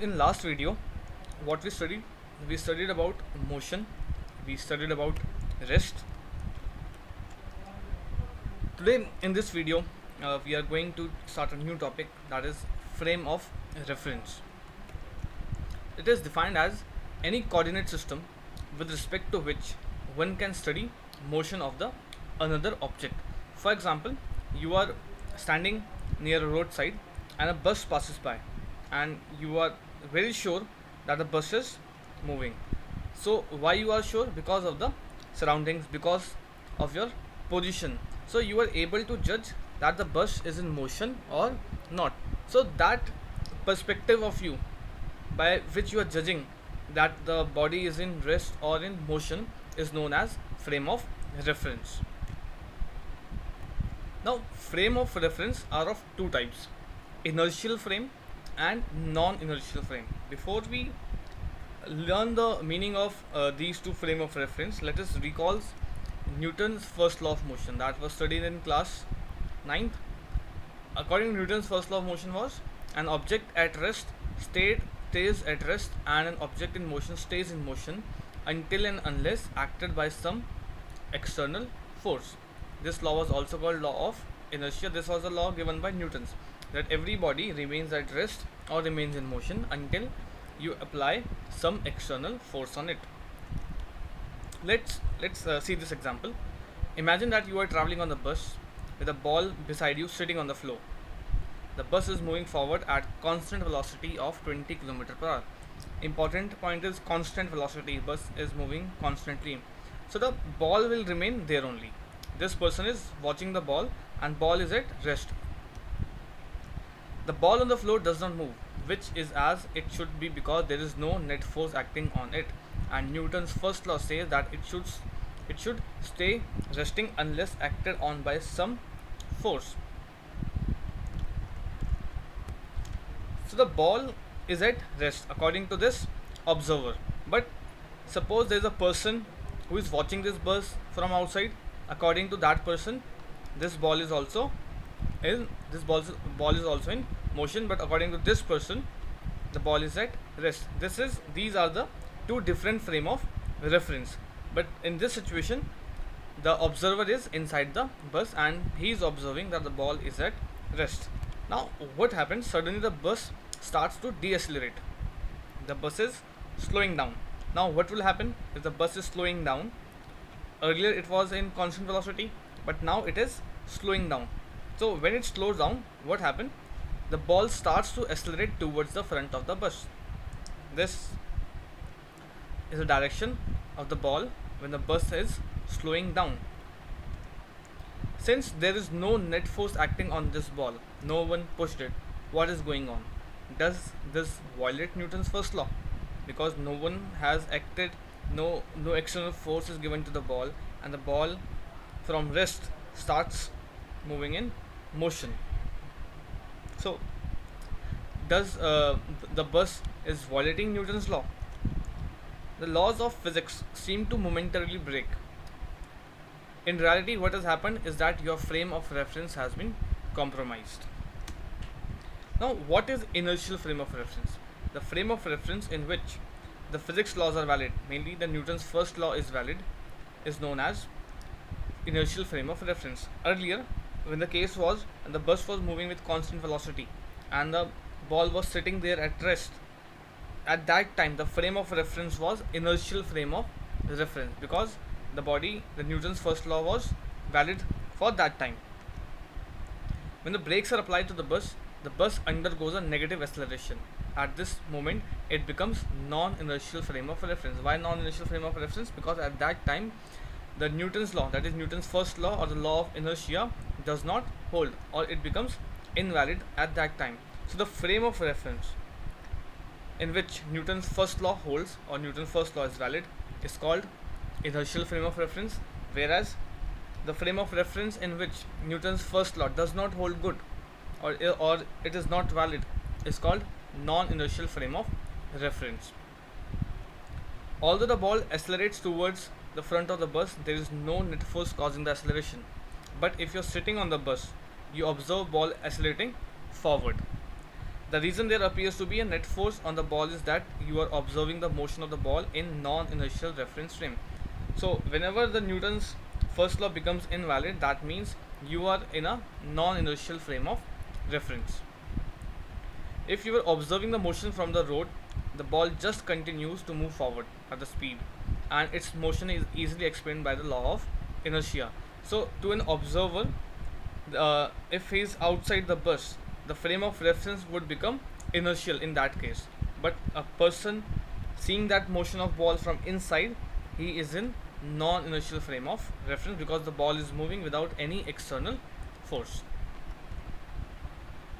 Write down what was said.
in last video, what we studied about motion, we studied about rest. Today, in this video, we are going to start a new topic, that is frame of reference. It is defined as any coordinate system with respect to which one can study motion of the another object. For example, you are standing near a roadside and a bus passes by, and you are very sure that the bus is moving. So why you are sure? Because of the surroundings, because of your position. So you are able to judge that the bus is in motion or not. So that perspective of you, by which you are judging that the body is in rest or in motion, is known as frame of reference. Now, frame of reference are of two types: inertial frame and non-inertial frame. Before we learn the meaning of these two frame of reference, let us recall Newton's first law of motion that was studied in class 9th. According to Newton's first law of motion was, an object at rest stays at rest, and an object in motion stays in motion until and unless acted by some external force. This law was also called law of inertia. This was a law given by Newton's, that every body remains at rest or remains in motion until you apply some external force on it. Let's see this example. Imagine that you are traveling on the bus with a ball beside you sitting on the floor. The bus is moving forward at constant velocity of 20 km per hour. Important point is constant velocity. Bus is moving constantly. So the ball will remain there only. This person is watching the ball and ball is at rest. The ball on the floor does not move, which is as it should be because there is no net force acting on it. And Newton's first law says that it should stay resting unless acted on by some force. So the ball is at rest according to this observer. But suppose there is a person who is watching this bus from outside. According to that person, this ball is also in motion. But according to this person, the ball is at rest. These are the two different frame of reference. But in this situation, the observer is inside the bus and he is observing that the ball is at rest. Now what happens? Suddenly the bus starts to decelerate. The bus is slowing down. Now what will happen if the bus is slowing down? Earlier it was in constant velocity, but now it is slowing down. So when it slows down, what happens? The ball starts to accelerate towards the front of the bus. This is the direction of the ball when the bus is slowing down. Since there is no net force acting on this ball, no one pushed it, what is going on? Does this violate Newton's first law? Because no one has acted, no external force is given to the ball, and the ball from rest starts moving in motion. So does the bus is violating Newton's law? The laws of physics seem to momentarily break. In reality, what has happened is that your frame of reference has been compromised. Now, what is inertial frame of reference? The frame of reference in which the physics laws are valid, mainly the Newton's first law is valid, is known as inertial frame of reference. Earlier, when the case was and the bus was moving with constant velocity and the ball was sitting there at rest, at that time the frame of reference was inertial frame of reference, because the Newton's first law was valid for that time. When the brakes are applied to the bus undergoes a negative acceleration. At this moment it becomes non-inertial frame of reference. Why non-inertial frame of reference? Because at that time the Newton's law, that is Newton's first law or the law of inertia, does not hold, or it becomes invalid at that time. So the frame of reference in which Newton's first law holds or Newton's first law is valid is called inertial frame of reference, whereas the frame of reference in which Newton's first law does not hold good or it is not valid is called non-inertial frame of reference. Although the ball accelerates towards the front of the bus, there is no net force causing the acceleration. But if you're sitting on the bus, you observe ball accelerating forward. The reason there appears to be a net force on the ball is that you are observing the motion of the ball in non-inertial reference frame. So whenever the Newton's first law becomes invalid, that means you are in a non-inertial frame of reference. If you are observing the motion from the road, the ball just continues to move forward at the speed, and its motion is easily explained by the law of inertia. So to an observer, if he is outside the bus, the frame of reference would become inertial in that case. But a person seeing that motion of ball from inside, he is in non-inertial frame of reference because the ball is moving without any external force.